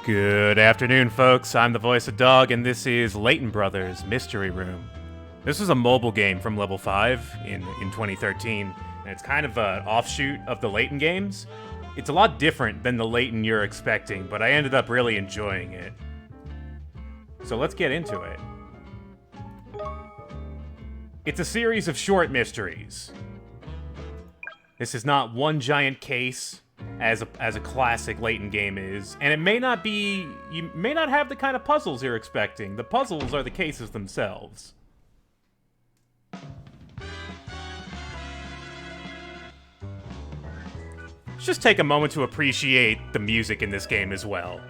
Good afternoon, folks. I'm the voice of Dog, and this is Layton Brothers Mystery Room. This is a mobile game from Level 5 in 2013, and it's kind of an offshoot of the Layton games. It's a lot different than the Layton you're expecting, but I ended up really enjoying it. So let's get into it. It's a series of short mysteries. This is not one giant case, as a classic Layton game is, and it may not be, you may not have the kind of puzzles you're expecting. The puzzles are the cases themselves. Let's just take a moment to appreciate the music in this game as well.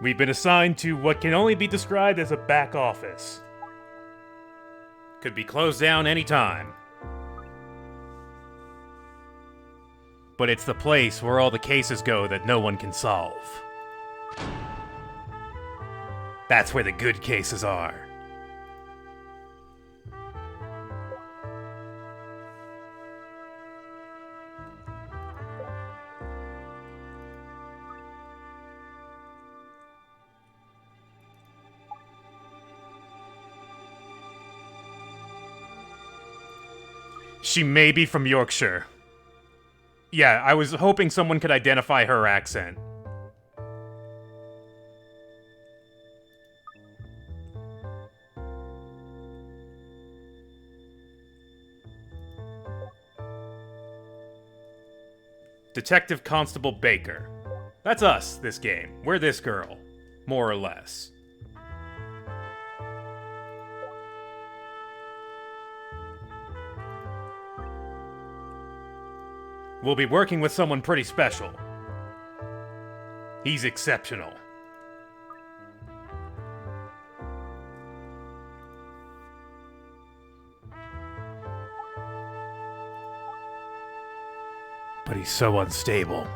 We've been assigned to what can only be described as a back office. Could be closed down anytime. But it's the place where all the cases go that no one can solve. That's where the good cases are. She may be from Yorkshire. Yeah, I was hoping someone could identify her accent. Detective Constable Baker. That's us, this game. We're this girl. More or less. We'll be working with someone pretty special. He's exceptional. But he's so unstable.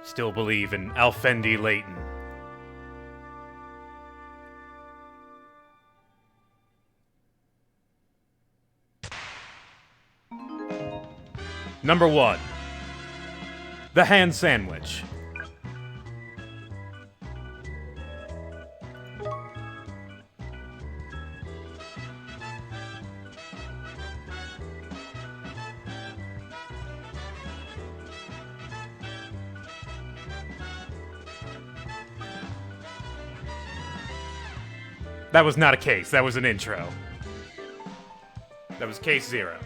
Still believe in Alfendi Layton. Number 1. The hand sandwich. That was not a case, that was an intro. That was case 0.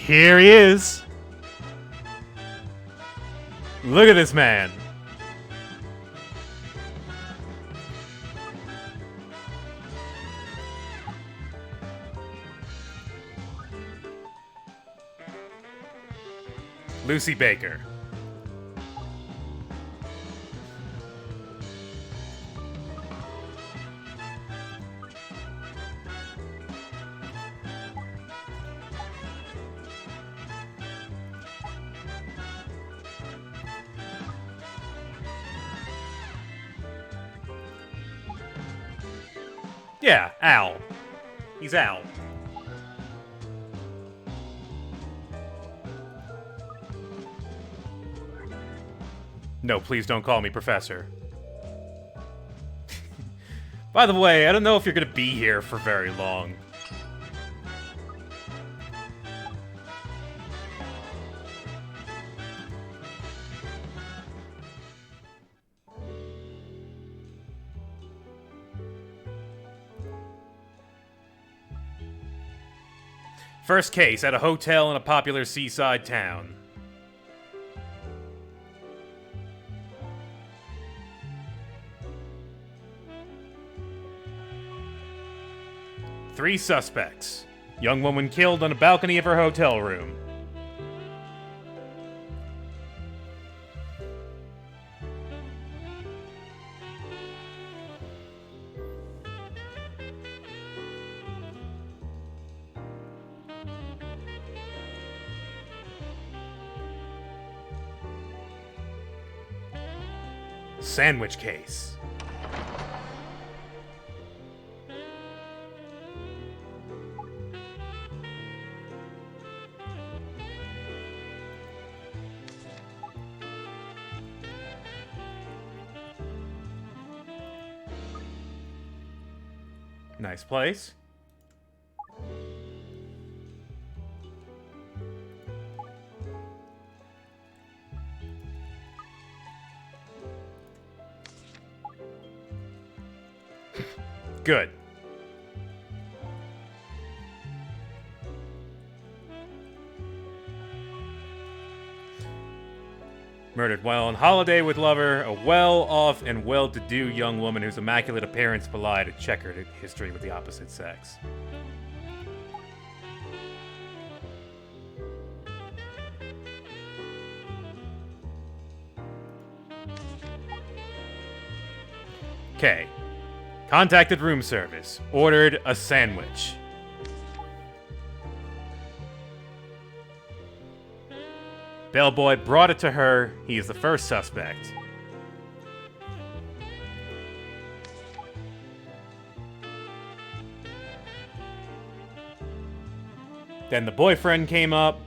Here he is. Look at this man. Lucy Baker. Yeah, Al. He's Al. No, please don't call me Professor. By the way, I don't know if you're gonna be here for very long. First case at a hotel in a popular seaside town. Three suspects. Young woman killed on a balcony of her hotel room. Sandwich case. Nice place. Good. Murdered while on holiday with lover, a well-off and well-to-do young woman whose immaculate appearance belied a checkered history with the opposite sex. Okay. Contacted room service. Ordered a sandwich. Bellboy brought it to her. He is the first suspect. Then the boyfriend came up.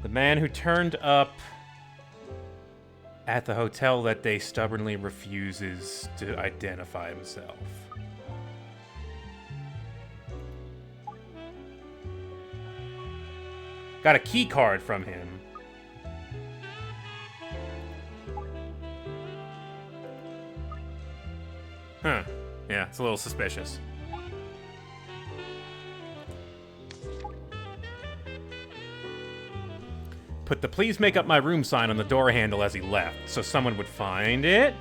The man who turned up at the hotel that day stubbornly refuses to identify himself. Got a key card from him. Huh. Yeah, it's a little suspicious. Put the "please make up my room" sign on the door handle as he left, so someone would find it.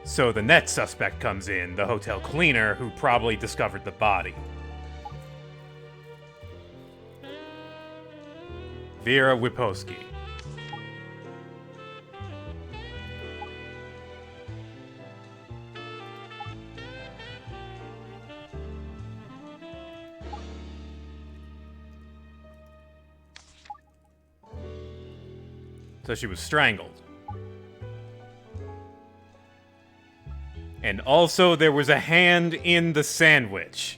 So the next suspect comes in, the hotel cleaner, who probably discovered the body. Vera Wiposki. So she was strangled. And also there was a hand in the sandwich.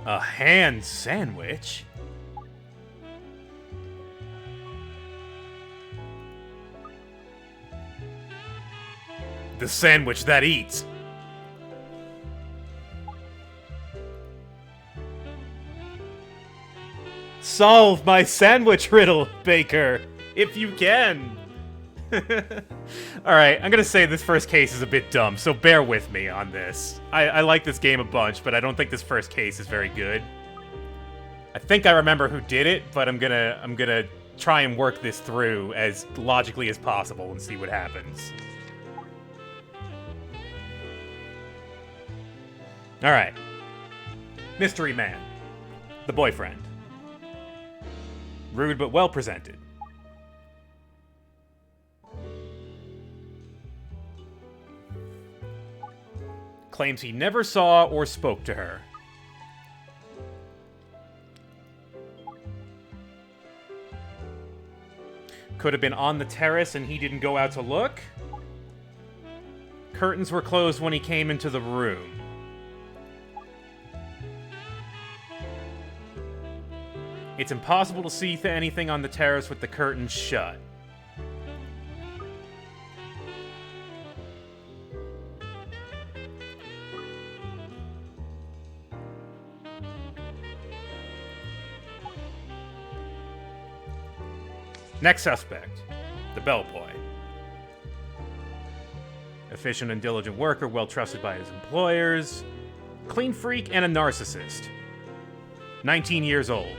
A hand sandwich? The sandwich that eats. Solve my sandwich riddle, Baker, if you can. Alright, I'm gonna say this first case is a bit dumb, so bear with me on this. I like this game a bunch, but I don't think this first case is very good. I think I remember who did it, but I'm gonna try and work this through as logically as possible and see what happens. Alright. Mystery man. The boyfriend. Rude but well presented. Claims he never saw or spoke to her. Could have been on the terrace and he didn't go out to look. Curtains were closed when he came into the room. It's impossible to see anything on the terrace with the curtains shut. Next suspect, the bellboy. Efficient and diligent worker, well trusted by his employers. Clean freak and a narcissist. 19 years old.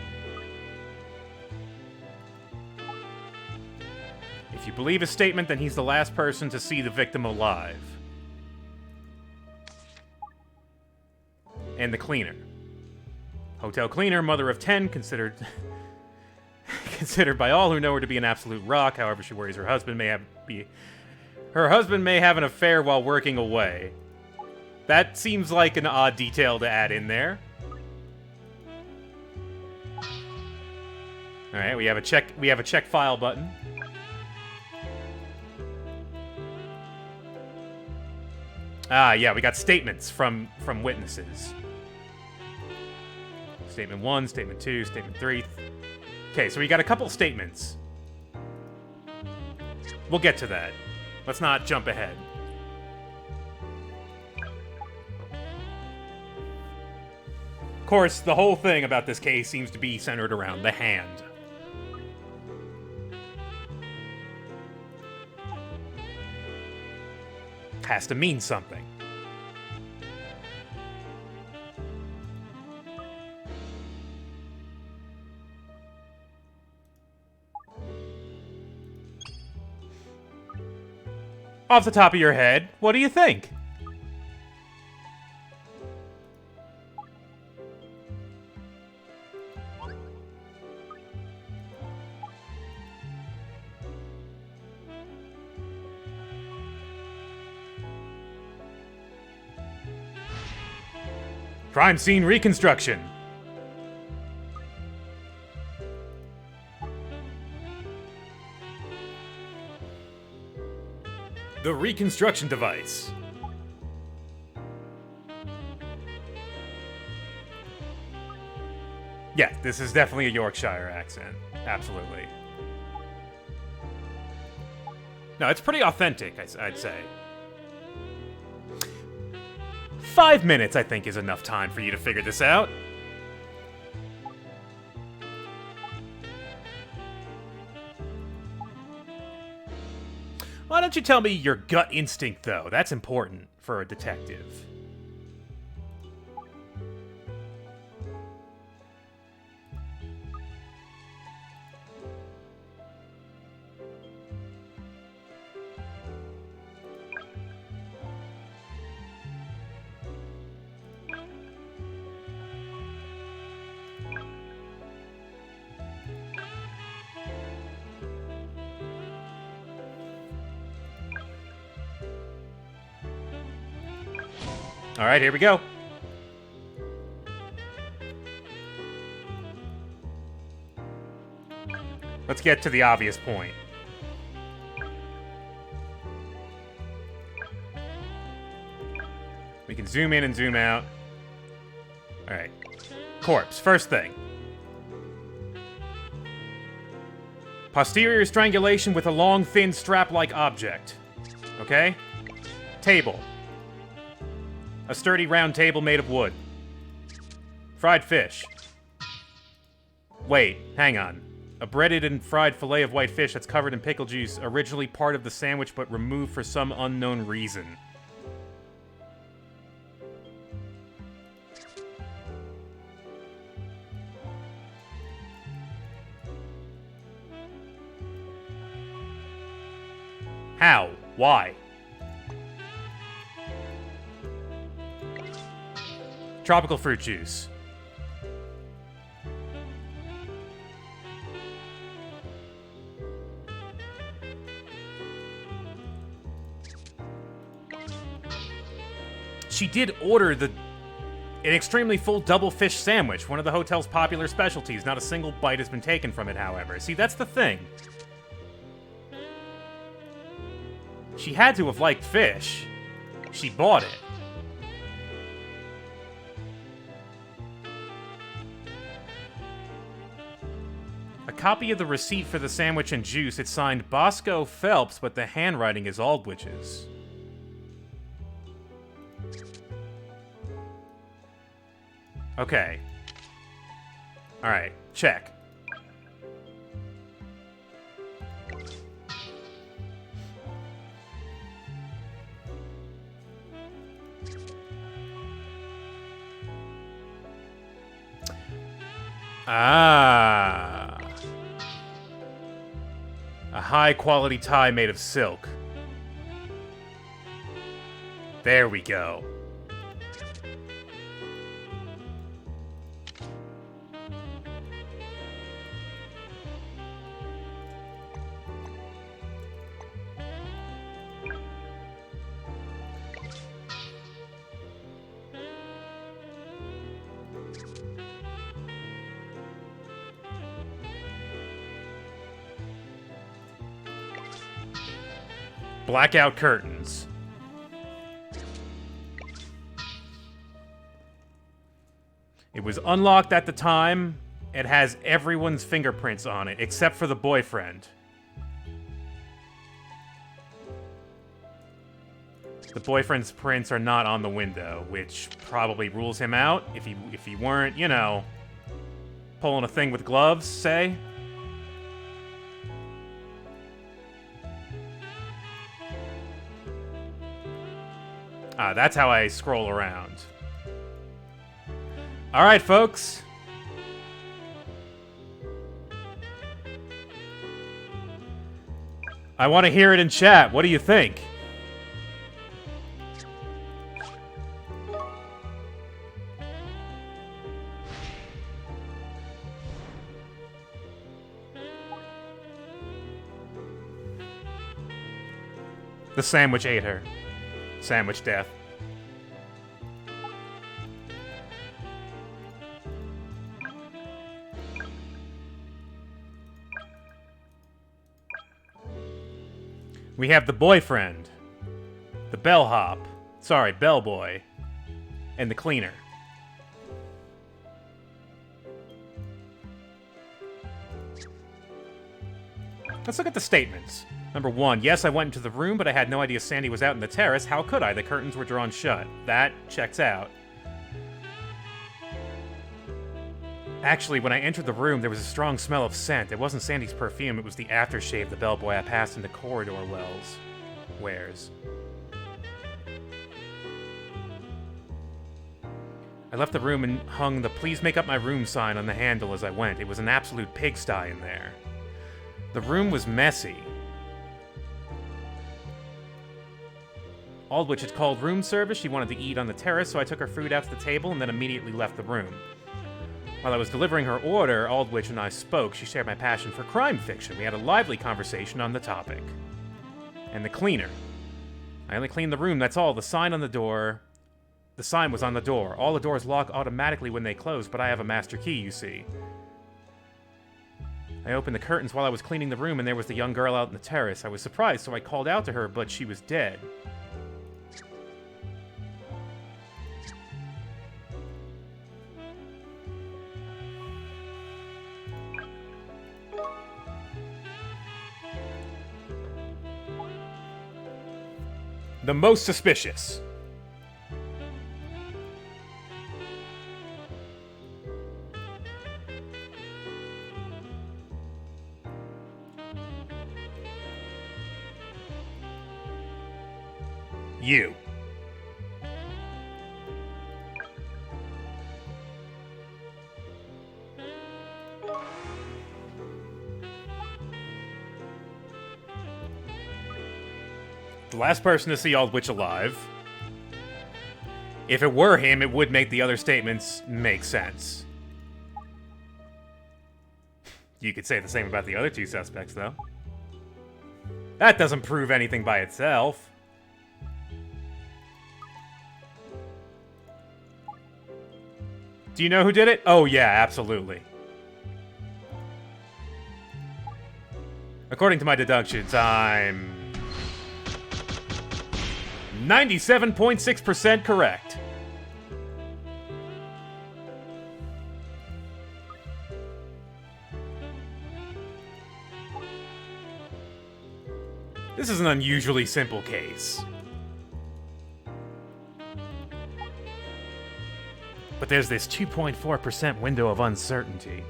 If you believe his statement, then he's the last person to see the victim alive. And the cleaner. Hotel cleaner, mother of 10, considered by all who know her to be an absolute rock. However, she worries her husband may have an affair while working away. That seems like an odd detail to add in there. All right, we have a check file button. Ah, yeah, we got statements from witnesses. Statement 1, Statement 2, Statement 3. Okay, so we got a couple statements. We'll get to that. Let's not jump ahead. Of course, the whole thing about this case seems to be centered around the hand. Has to mean something. Off the top of your head, what do you think? Crime scene reconstruction. The reconstruction device. Yeah, this is definitely a Yorkshire accent. Absolutely. No, it's pretty authentic, I'd say. 5 minutes, I think, is enough time for you to figure this out. Why don't you tell me your gut instinct, though? That's important for a detective. All right, here we go. Let's get to the obvious point. We can zoom in and zoom out. All right. Corpse, first thing. Posterior strangulation with a long, thin, strap-like object. Okay? Table. A sturdy round table made of wood. Fried fish. Wait, hang on. A breaded and fried fillet of white fish that's covered in pickle juice, originally part of the sandwich but removed for some unknown reason. How? Why? Tropical fruit juice. She did order an extremely full double fish sandwich, one of the hotel's popular specialties. Not a single bite has been taken from it, however. See, that's the thing. She had to have liked fish. She bought it. A copy of the receipt for the sandwich and juice. It's signed Bosco Phelps, but the handwriting is Aldwich's. Okay. Alright, check. Ah. A high-quality tie made of silk. There we go. Blackout curtains. It was unlocked at the time. It has everyone's fingerprints on it, except for the boyfriend. The boyfriend's prints are not on the window, which probably rules him out if he weren't, you know, pulling a thing with gloves, say. That's how I scroll around. Alright, folks. I want to hear it in chat. What do you think? The sandwich ate her. Sandwich death. We have the boyfriend, the bellhop, bellboy, and the cleaner. Let's look at the statements. Number 1, yes, I went into the room, but I had no idea Sandy was out in the terrace. How could I? The curtains were drawn shut. That checks out. Actually, when I entered the room, there was a strong smell of scent. It wasn't Sandy's perfume, it was the aftershave the bellboy I passed in the corridor wears. I left the room and hung the "Please make up my room" sign on the handle as I went. It was an absolute pigsty in there. The room was messy. Aldwich had called room service. She wanted to eat on the terrace, so I took her food out to the table and then immediately left the room. While I was delivering her order, Aldwich and I spoke. She shared my passion for crime fiction. We had a lively conversation on the topic. And the cleaner. I only cleaned the room, that's all. The sign on the door... The sign was on the door. All the doors lock automatically when they close, but I have a master key, you see. I opened the curtains while I was cleaning the room, and there was the young girl out on the terrace. I was surprised, so I called out to her, but she was dead. The most suspicious. You. The last person to see Aldwich alive. If it were him, it would make the other statements make sense. You could say the same about the other two suspects, though. That doesn't prove anything by itself. Do you know who did it? Oh, yeah, absolutely. According to my deductions, I'm 97.6% correct. This is an unusually simple case. But there's this 2.4% window of uncertainty.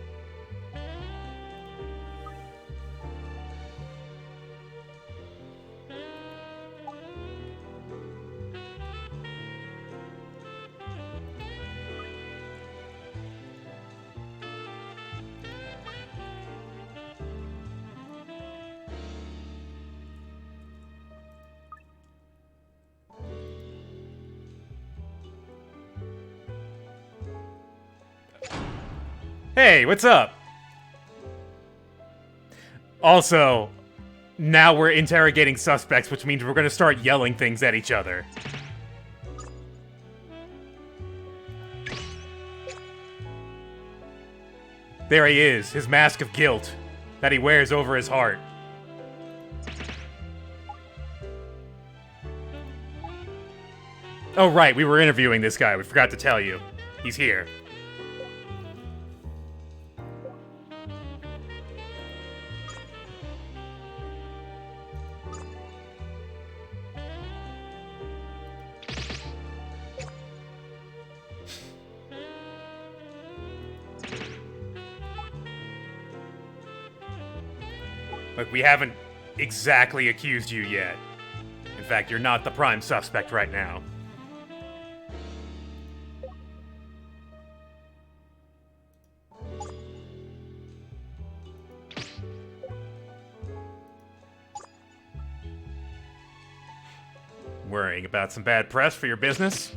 Hey, what's up? Also, now we're interrogating suspects, which means we're gonna start yelling things at each other. There he is, his mask of guilt that he wears over his heart. Oh, right, we were interviewing this guy. We forgot to tell you. He's here. Look, we haven't exactly accused you yet. In fact, you're not the prime suspect right now. Worrying about some bad press for your business?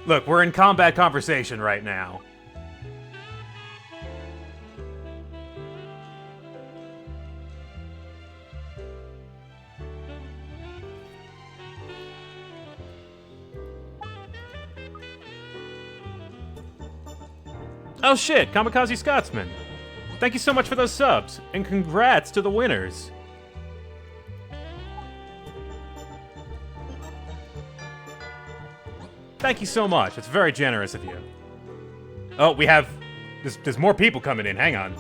Look, we're in combat conversation right now. Oh shit, Kamikaze Scotsman. Thank you so much for those subs, and congrats to the winners. Thank you so much. It's very generous of you. Oh, we have... There's more people coming in. Hang on.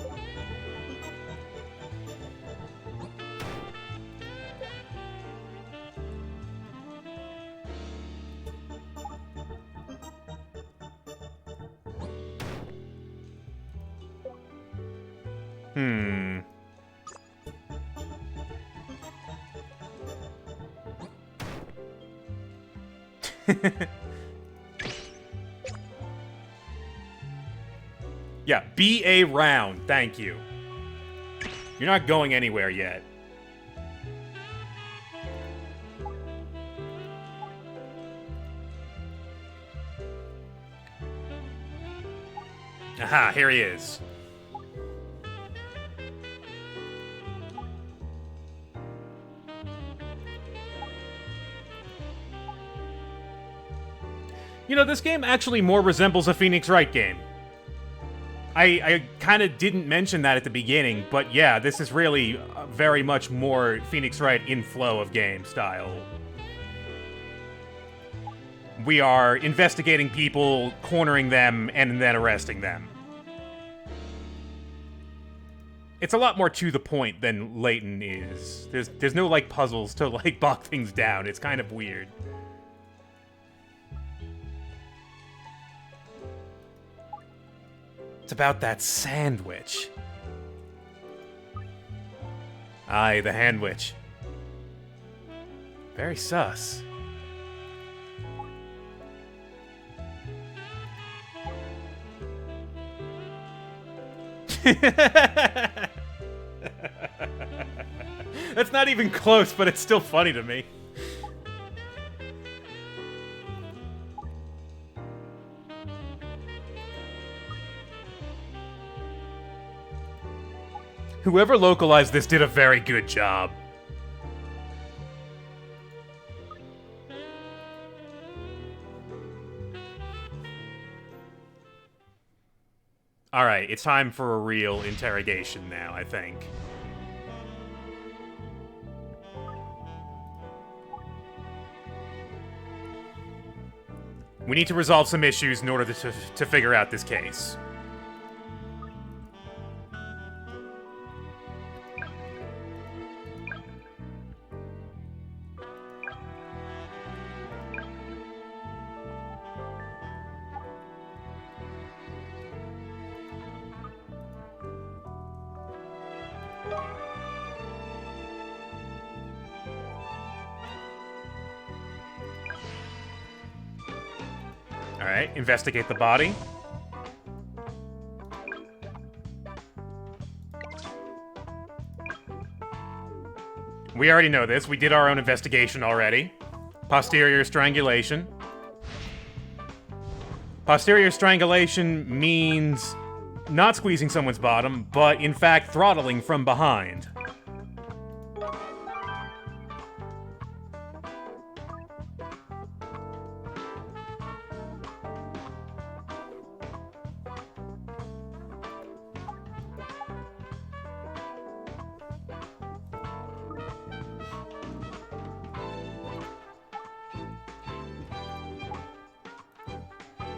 Yeah, be a round. Thank you. You're not going anywhere yet. Aha, here he is. You know, this game actually more resembles a Phoenix Wright game. I kind of didn't mention that at the beginning, but yeah, this is really very much more Phoenix Wright in flow of game style. We are investigating people, cornering them, and then arresting them. It's a lot more to the point than Layton is. There's no, like, puzzles to, like, bog things down. It's kind of weird. It's about that sandwich. Aye, the handwich. Very sus. That's not even close, but it's still funny to me. Whoever localized this did a very good job. Alright, it's time for a real interrogation now, I think. We need to resolve some issues in order to figure out this case. Alright, investigate the body. We already know this. We did our own investigation already. Posterior strangulation. Posterior strangulation means not squeezing someone's bottom, but in fact throttling from behind.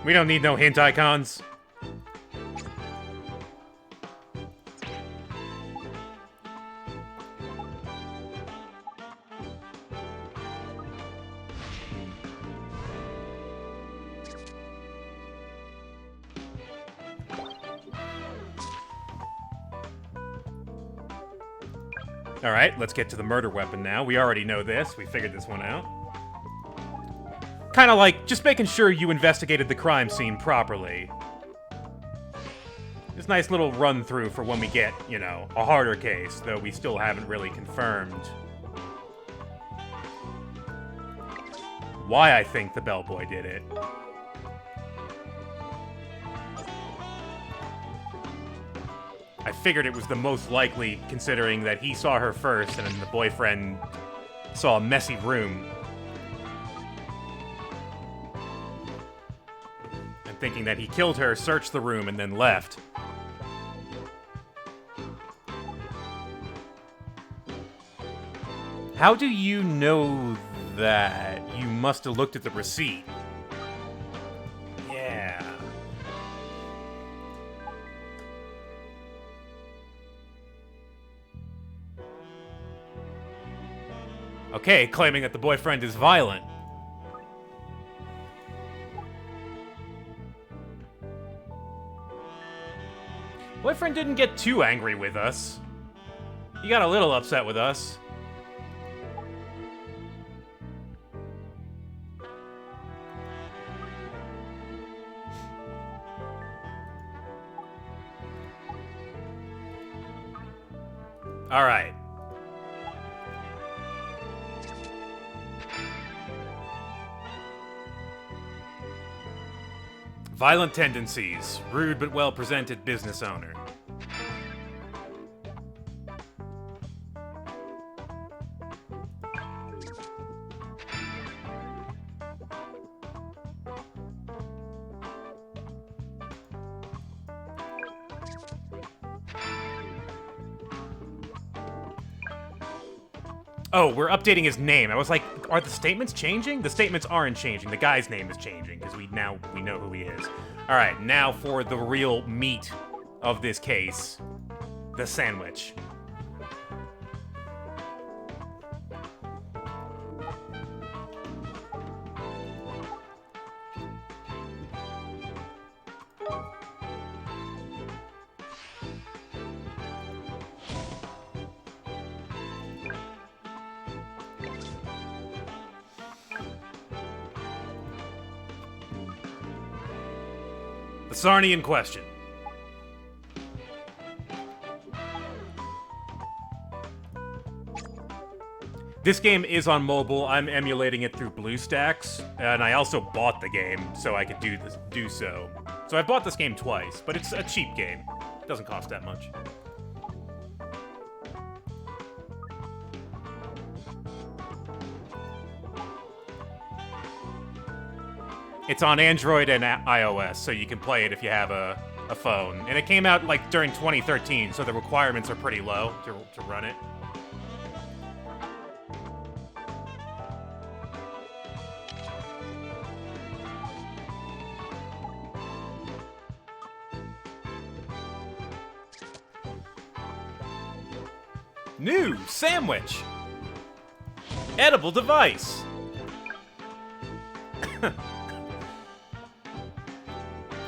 We don't need no hint icons. Alright, let's get to the murder weapon now. We already know this. We figured this one out. Kind of like just making sure you investigated the crime scene properly. This nice little run-through for when we get, you know, a harder case, though we still haven't really confirmed why I think the bellboy did it. I figured it was the most likely, considering that he saw her first and then the boyfriend saw a messy room. Thinking that he killed her, searched the room, and then left. How do you know that? You must have looked at the receipt. Yeah. Okay, claiming that the boyfriend is violent. Boyfriend didn't get too angry with us. He got a little upset with us. All right. Violent tendencies. Rude but well-presented business owner. Oh, we're updating his name. I was like, are the statements changing? The statements aren't changing. The guy's name is changing, because we know who he is. Alright, now for the real meat of this case. The sandwich. The Sarnie in question. This game is on mobile. I'm emulating it through BlueStacks, and I also bought the game so I could do so. So I bought this game twice, but it's a cheap game. It doesn't cost that much. It's on Android and iOS, so you can play it if you have a a phone. And it came out, like, during 2013, so the requirements are pretty low to run it. New sandwich. Edible device.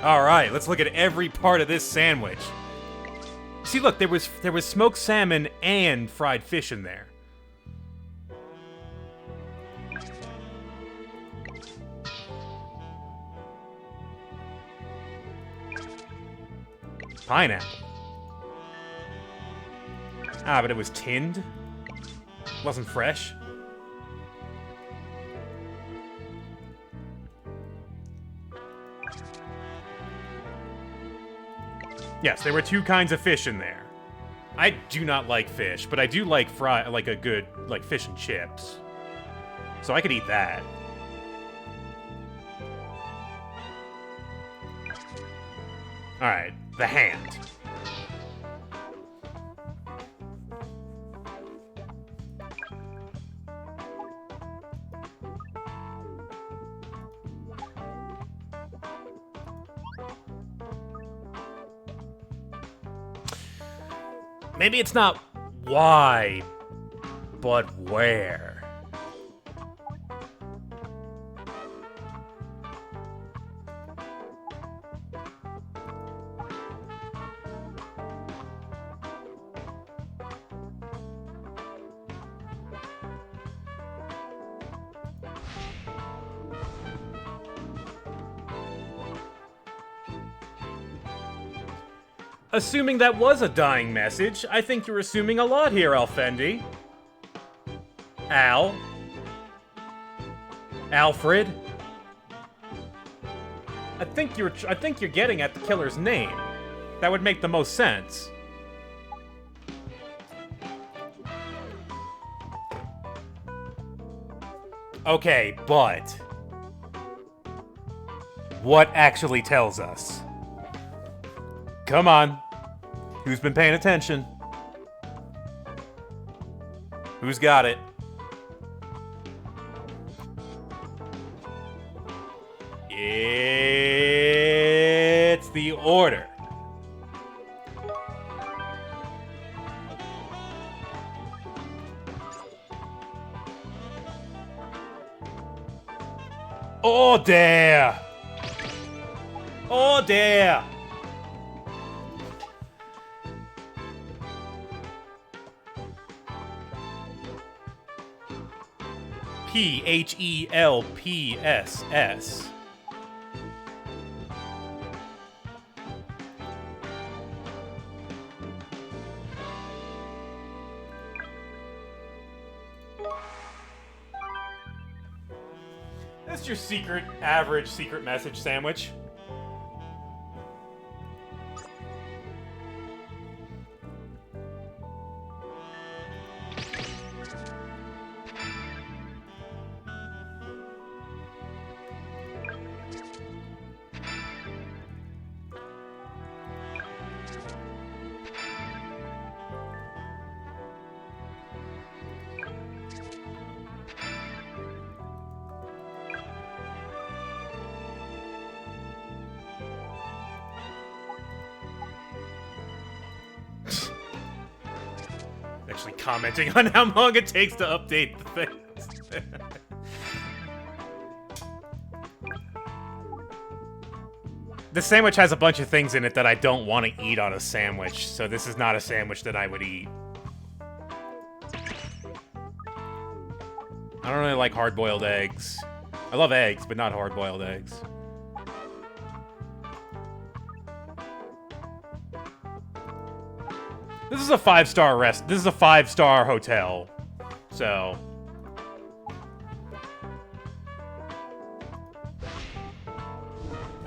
Alright, let's look at every part of this sandwich. See, look, there was smoked salmon and fried fish in there. Pineapple. Ah, but it was tinned? Wasn't fresh? Yes, there were two kinds of fish in there. I do not like fish, but I do like a good, like, fish and chips. So I could eat that. Alright, the hand. Maybe it's not why, but where. Assuming that was a dying message, I think you're assuming a lot here, Alfendi. Al. Alfred. I think you're getting at the killer's name. That would make the most sense. Okay, but what actually tells us? Come on. Who's been paying attention? Who's got it? It's the order. Order! Order! P-H-E-L-P-S-S. That's your average secret message sandwich. Actually commenting on how long it takes to update the things. The sandwich has a bunch of things in it that I don't want to eat on a sandwich, so this is not a sandwich that I would eat. I don't really like hard-boiled eggs. I love eggs, but not hard-boiled eggs. This is a 5-star This is a 5-star hotel. So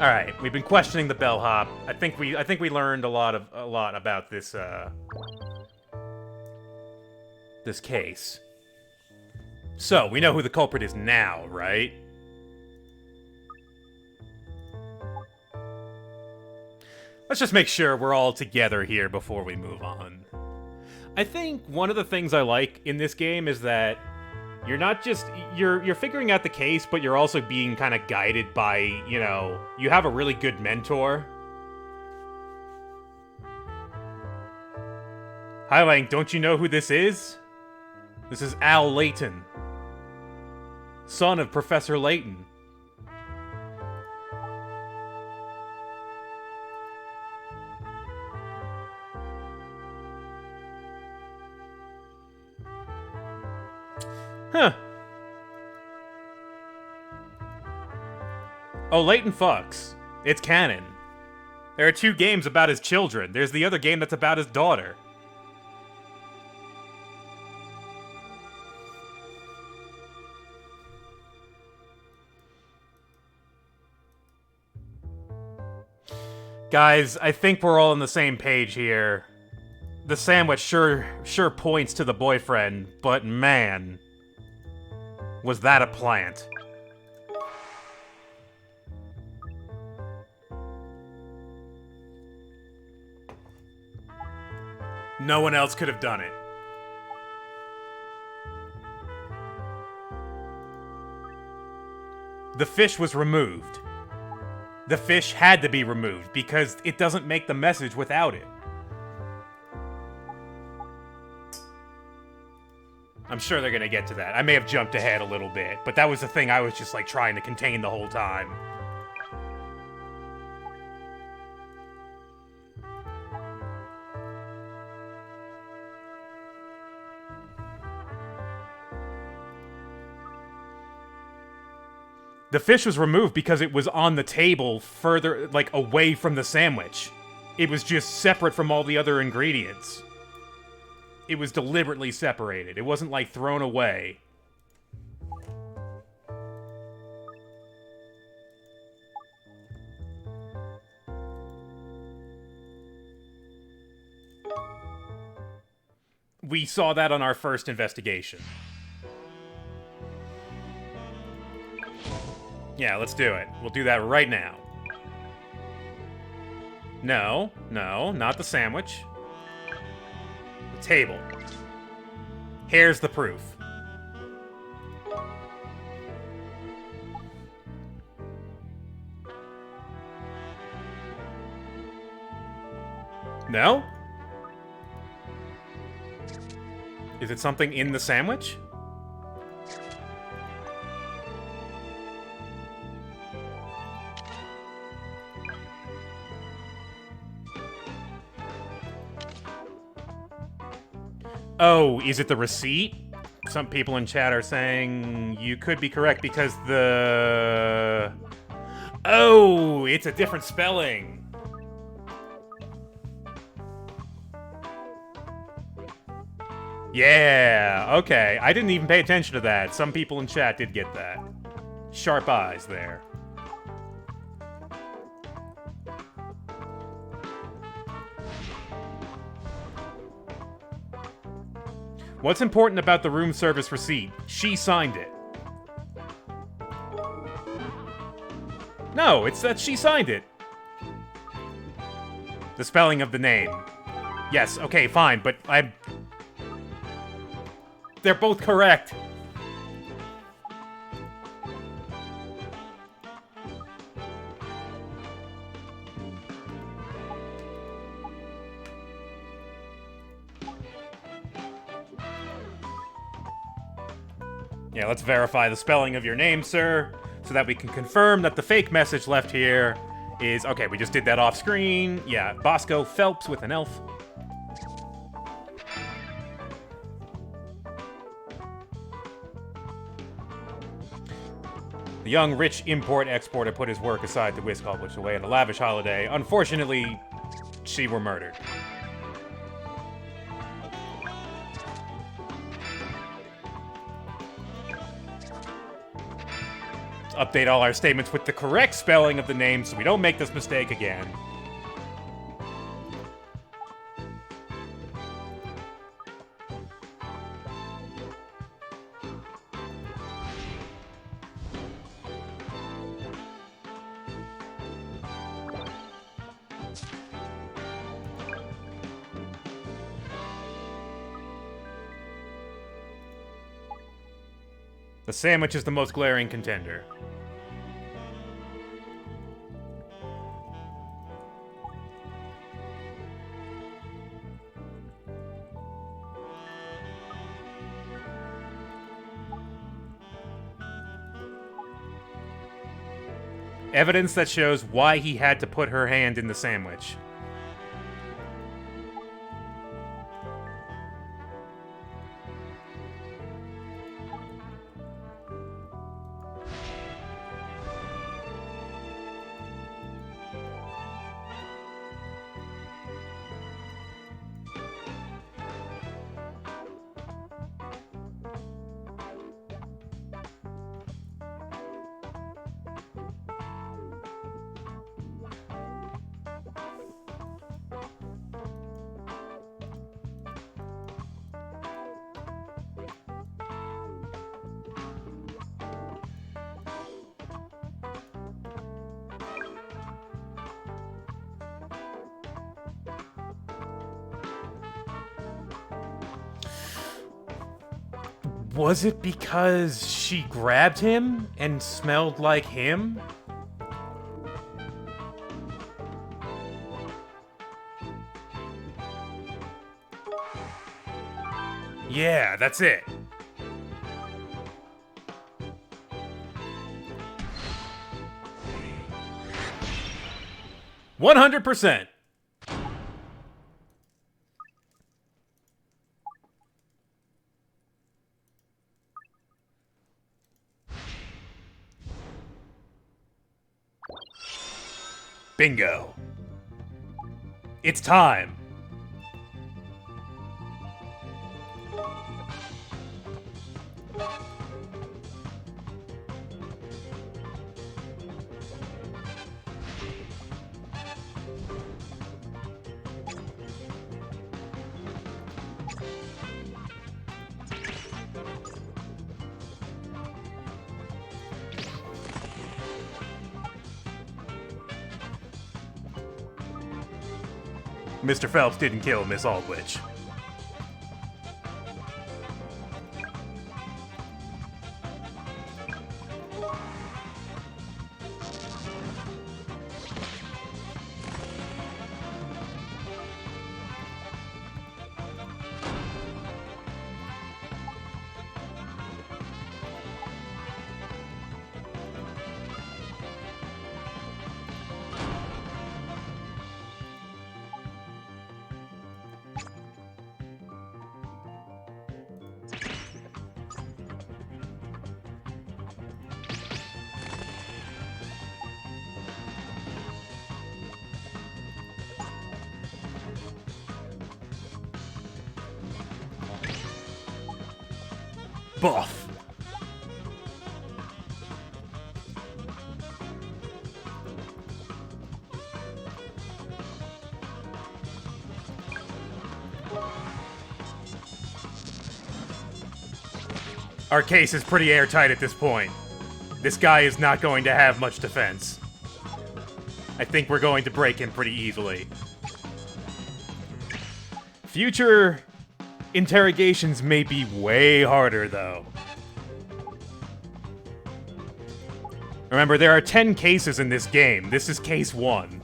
all right, we've been questioning the bellhop. I think we learned a lot about this this case. So, we know who the culprit is now, right? Let's just make sure we're all together here before we move on. I think one of the things I like in this game is that you're not just you're figuring out the case, but you're also being kind of guided by, you know, you have a really good mentor. Hi, Lang, don't you know who this is? This is Al Layton, son of Professor Layton. Huh. Oh, Layton fucks. It's canon. There are 2 games about his children. There's the other game that's about his daughter. Guys, I think we're all on the same page here. The sandwich sure points to the boyfriend, but man, was that a plant. No one else could have done it. The fish was removed. The fish had to be removed because it doesn't make the message without it. I'm sure they're gonna get to that. I may have jumped ahead a little bit, but that was the thing I was just like trying to contain the whole time. The fish was removed because it was on the table further, like, away from the sandwich. It was just separate from all the other ingredients. It was deliberately separated. It wasn't, like, thrown away. We saw that on our first investigation. Yeah, let's do it. We'll do that right now. No, not the sandwich. The table. Here's the proof. No? Is it something in the sandwich? Oh, is it the receipt? Some people in chat are saying you could be correct because the... Oh, it's a different spelling. Yeah, okay. I didn't even pay attention to that. Some people in chat did get that. Sharp eyes there. What's important about the room service receipt? She signed it. No, it's that she signed it. The spelling of the name. Yes, okay, fine, but they're both correct. Yeah, let's verify the spelling of your name, sir, so that we can confirm that the fake message left here is... Okay, we just did that off screen. Yeah, Bosco Phelps with an elf. The young, rich import-exporter put his work aside to whisk all which away on a lavish holiday. Unfortunately, she were murdered. Update all our statements with the correct spelling of the name so we don't make this mistake again. The sandwich is the most glaring contender. Evidence that shows why he had to put her hand in the sandwich. Was it because she grabbed him and smelled like him? Yeah, that's it. $100%. Bingo. It's time. Mr. Phelps didn't kill Miss Aldwych. Buff. Our case is pretty airtight at this point. This guy is not going to have much defense. I think we're going to break him pretty easily. Future interrogations may be way harder, though. Remember, there are 10 cases in this game. This is case 1.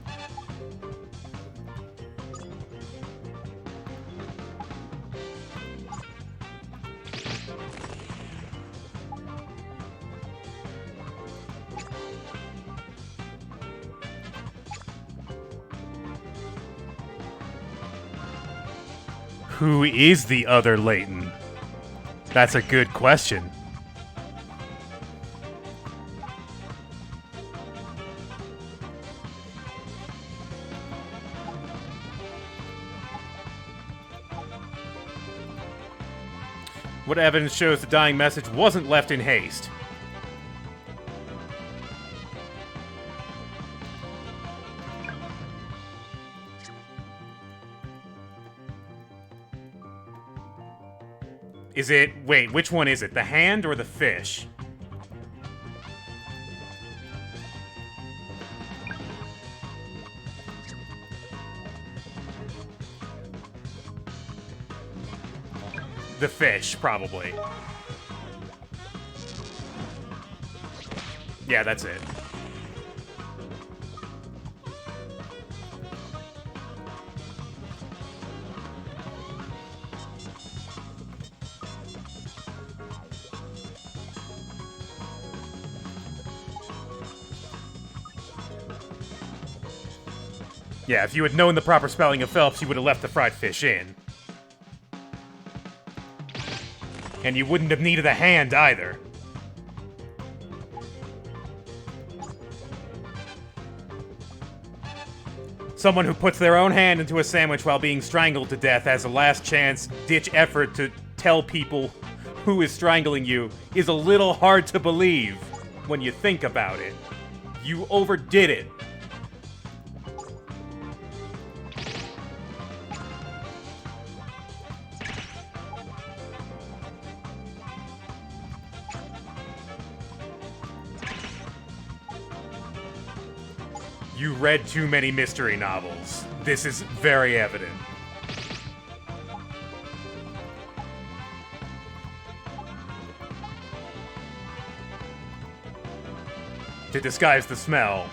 Who is the other Layton? That's a good question. What evidence shows the dying message wasn't left in haste? Is it... Wait, which one is it? The hand or the fish? The fish, probably. Yeah, that's it. Yeah, if you had known the proper spelling of Phelps, you would have left the fried fish in. And you wouldn't have needed a hand either. Someone who puts their own hand into a sandwich while being strangled to death as a last chance ditch effort to tell people who is strangling you is a little hard to believe when you think about it. You overdid it. You read too many mystery novels. This is very evident. To disguise the smell.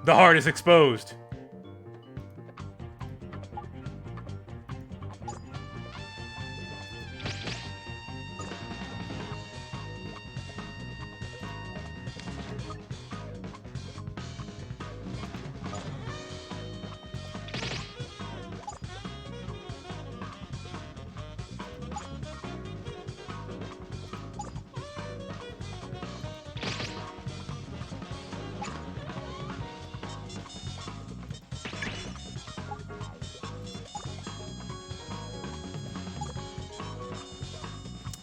The heart is exposed.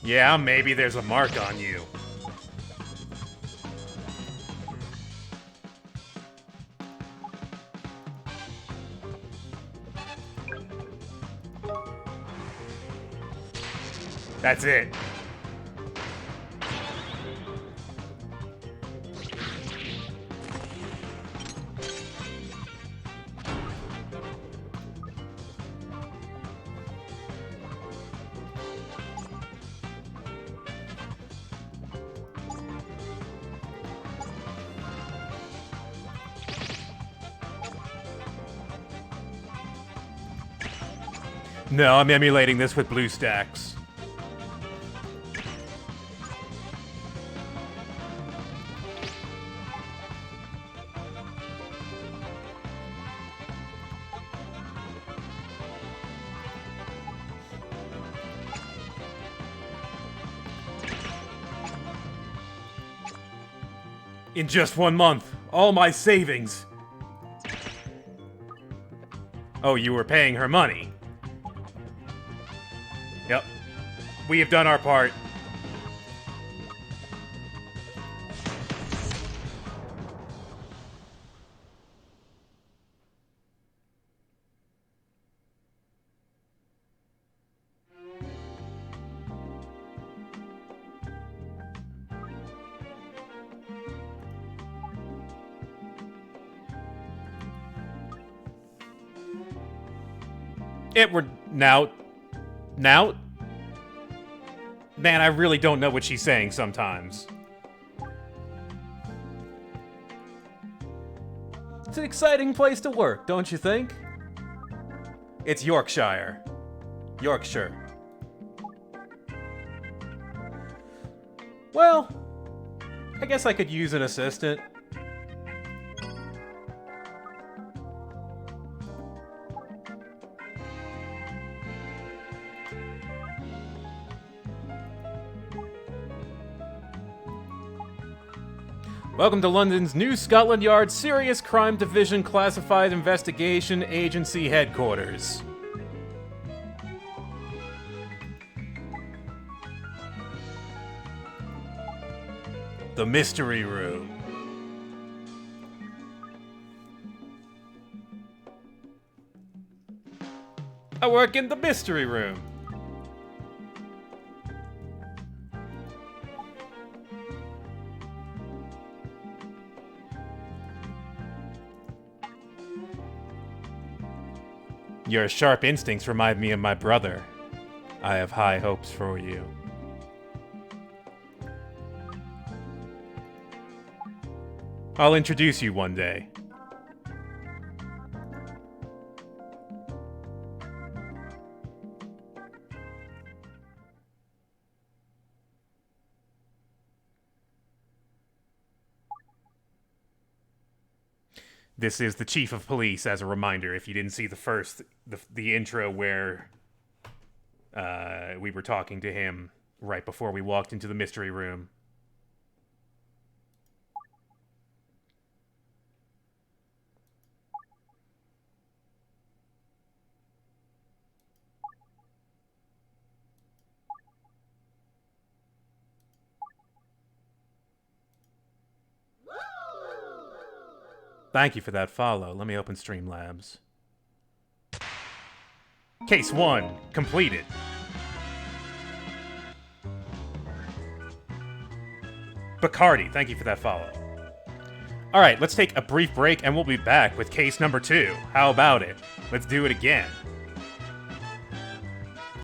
Yeah, maybe there's a mark on you. That's it. No, I'm emulating this with BlueStacks. In just 1 month, all my savings. Oh, you were paying her money. Yep. We have done our part. It were now. Man, I really don't know what she's saying sometimes. It's an exciting place to work, don't you think? It's Yorkshire. Yorkshire. Well, I guess I could use an assistant. Welcome to London's New Scotland Yard Serious Crime Division Classified Investigation Agency Headquarters. The Mystery Room. I work in the Mystery Room. Your sharp instincts remind me of my brother. I have high hopes for you. I'll introduce you one day. This is the chief of police, as a reminder, if you didn't see the intro where we were talking to him right before we walked into the mystery room. Thank you for that follow. Let me open Streamlabs. Case 1, completed. Bacardi, thank you for that follow. Alright, let's take a brief break and we'll be back with case number 2. How about it? Let's do it again.